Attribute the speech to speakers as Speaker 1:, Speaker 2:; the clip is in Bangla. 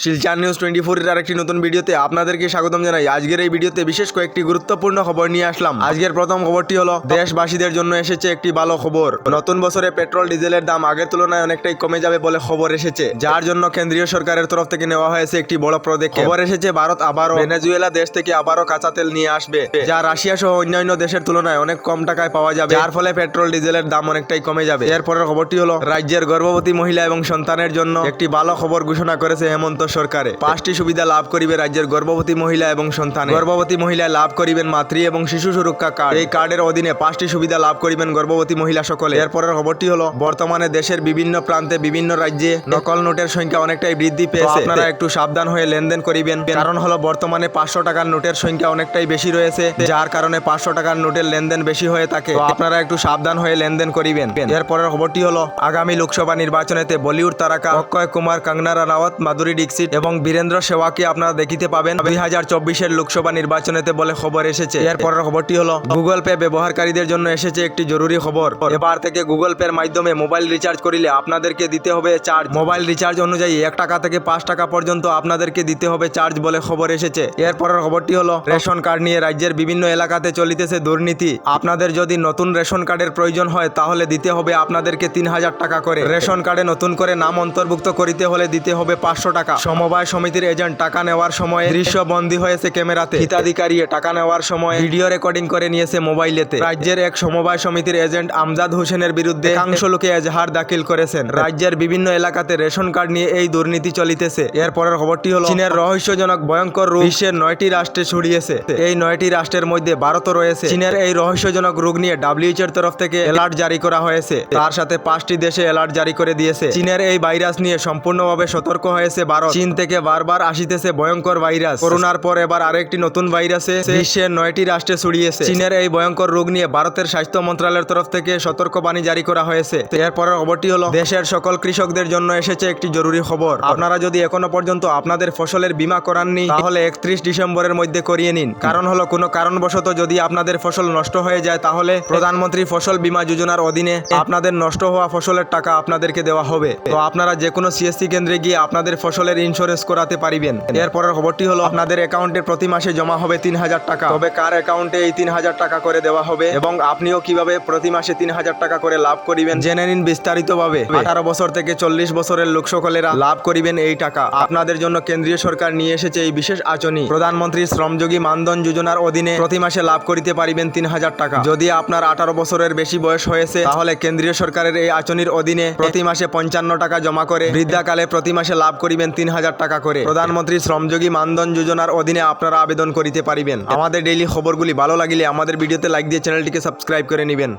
Speaker 1: শিলচর নিউজ 24 এর আরেকটি নতুন ভিডিওতে আপনাদেরকে স্বাগতম জানাই। আজকের এই ভিডিওতে বিশেষ কয়েকটি গুরুত্বপূর্ণ খবর নিয়ে আসলাম। আজকের প্রথম খবরটি হলো দেশবাসীদের জন্য এসেছে একটি ভালো খবর। নতুন বছরে পেট্রোল ডিজেলের দাম আগের তুলনায় অনেকটাই কমে যাবে বলে খবর এসেছে, যার জন্য কেন্দ্রীয় সরকারের তরফ থেকে নেওয়া হয়েছে একটি বড় পদক্ষেপ। খবর এসেছে ভারত আবারও ভেনেজুয়েলা দেশ থেকে আবারও কাঁচা তেল নিয়ে আসবে, যা রাশিয়া সহ অন্যান্য দেশের তুলনায় অনেক কম টাকায় পাওয়া যাবে, যার ফলে পেট্রোল ডিজেলের দাম অনেকটাই কমে যাবে। এরপরের খবরটি হলো রাজ্যের গর্ভবতী মহিলা এবং সন্তানের জন্য একটি ভালো খবর ঘোষণা করেছে হেমন্ত সরকারে। 5টি সুবিধা লাভ করিবে রাজ্যের গর্ভবতী মহিলা এবং সন্তান। গর্ভবতী মহিলা লাভ করিবেন মাতৃ এবং শিশু সুরক্ষা কার্ড। এই কার্ডের অধীনে 5টি সুবিধা লাভ করিবেন গর্ভবতী মহিলা সকলে। এরপরের খবরটি হলো বর্তমানে দেশের বিভিন্ন প্রান্তে বিভিন্ন রাজ্যে নকল নোটের সংখ্যা অনেকটাই বৃদ্ধি পেয়েছে। আপনারা একটু সাবধান হয়ে লেনদেন করিবেন, কারণ হলো বর্তমানে 500 টাকার নোটের সংখ্যা অনেকটাই বেশি রয়েছে, যার কারণে 500 টাকার নোটের লেনদেন বেশি হয়ে থাকে। আপনারা একটু সাবধান হয়ে লেনদেন করিবেন। এরপরের খবরটি হলো আগামী লোকসভা নির্বাচনেতে বলিউড তারকা অক্ষয় কুমার, কঙ্গনা রানাওয়াত, মাধুরী দীক্ষিত এবং বীরেন্দ্র সেহওয়াগকে আপনারা দেখিতে পাবেন 2024 লোকসভা নির্বাচনেতে বলে খবর এসেছে। এরপরের খবরটি হলো গুগল পে ব্যবহারকারীদের জন্য এসেছে একটি জরুরি খবর। এবার থেকে গুগল পের মাধ্যমে মোবাইল রিচার্জ করিলে আপনাদেরকে দিতে হবে চার্জ। মোবাইল রিচার্জ অনুযায়ী 1 টাকা থেকে 5 টাকা পর্যন্ত আপনাদেরকে দিতে হবে চার্জ বলে খবর এসেছে। এরপরের খবরটি হলো রেশন কার্ড নিয়ে রাজ্যের বিভিন্ন এলাকাতে চলিতেছে দুর্নীতি। আপনাদের যদি নতুন রেশন কার্ডের প্রয়োজন হয় তাহলে দিতে হবে আপনাদেরকে 3000 টাকা করে। রেশন কার্ডে নতুন করে নাম অন্তর্ভুক্ত করিতে হলে দিতে হবে 500 টাকা। সমবায় সমিতির এজেন্ট টাকা নেওয়ার সময় দৃশ্য বন্দী হয়েছে ক্যামেরাতে। হিতাধিকারী টাকা নেওয়ার সময় ভিডিও রেকর্ডিং করে নিয়েছে মোবাইলেতে। রাজ্যের এক সমবায় সমিতির এজেন্ট আমজাদ হোসেনের বিরুদ্ধে একাংশ লোকে এজাহার দাখিল করেছেন। রাজ্যের বিভিন্ন এলাকাতে রেশন কার্ড নিয়ে এই দুর্নীতি চলিতেছে। এরপরের খবরটি হলো চীনের রহস্যজনক ভয়ঙ্কর রোগ বিশ্বের 9টি রাষ্ট্রে ছড়িয়েছে। এই 9টি রাষ্ট্রের মধ্যে ভারতও রয়েছে। চীনের এই রহস্যজনক রোগ নিয়ে WHO এর তরফ থেকে অ্যালার্ট জারি করা হয়েছে। তার সাথে 5টি দেশে অ্যালার্ট জারি করে দিয়েছে। চীনের এই ভাইরাস নিয়ে সম্পূর্ণভাবে সতর্ক হয়েছে ভারত। চীন থেকে বারবার আসিতেছে ভয়ঙ্কর ভাইরাস। করোনার পর এবার আরেকটি নতুন ভাইরাসে বিশ্বের 9টি রাষ্ট্রে ছড়িয়েছে। চীনের এই ভয়ঙ্কর রোগ নিয়ে ভারতের স্বাস্থ্য মন্ত্রণালয়ের তরফ থেকে সতর্কবাণী জারি করা হয়েছে। এরপরের খবরটি হলো দেশের সকল কৃষকদের জন্য এসেছে একটি জরুরি খবর। আপনারা যদি এখনো পর্যন্ত আপনাদের ফসলের বীমা করাননি তাহলে 31 ডিসেম্বরের মধ্যে করিয়ে নিন। কারণ হলো কোনো কারণবশত যদি আপনাদের ফসল নষ্ট হয়ে যায় তাহলে প্রধানমন্ত্রী ফসল বীমা যোজনার অধীনে আপনাদের নষ্ট হওয়া ফসলের টাকা আপনাদেরকে দেওয়া হবে। তো আপনারা যে কোনো সিএসসি কেন্দ্রে গিয়ে আপনাদের ফসলের ইন্স্যুরেন্স করাতে পারিবেন। এরপরের খবরটি হলো আপনাদের অ্যাকাউন্টে প্রতি মাসে জমা হবে 3000 টাকা। তবে কার অ্যাকাউন্টে এই 3000 টাকা করে দেওয়া হবে এবং আপনিও কিভাবে প্রতি মাসে 3000 টাকা করে লাভ করিবেন জেনে নিন বিস্তারিতভাবে। 18 বছর থেকে 40 বছরের লোক সকলেরা লাভ করিবেন এই টাকা। আপনাদের জন্য কেন্দ্রীয় সরকার নিয়ে এসেছে এই বিশেষ আঁচনি। প্রধানমন্ত্রী শ্রমযোগী মানধন যোজনার অধীনে প্রতি মাসে লাভ করিতে পারিবেন 3000 টাকা। যদি আপনার 18 বছরের বেশি বয়স হয়েছে তাহলে কেন্দ্রীয় সরকারের এই আঁচনির অধীনে প্রতি মাসে 55 টাকা জমা করে বৃদ্ধাকালে প্রতি মাসে লাভ করিবেন 3000 টাকা করে। প্রধানমন্ত্রী শ্রমযোগী মানধন যোজনার অধীনে আপনারা আবেদন করিতে পারিবেন। আমাদের ডেইলি খবরগুলি ভালো লাগিলে আমাদের ভিডিওতে লাইক দিয়ে চ্যানেলটিকে সাবস্ক্রাইব করে নেবেন।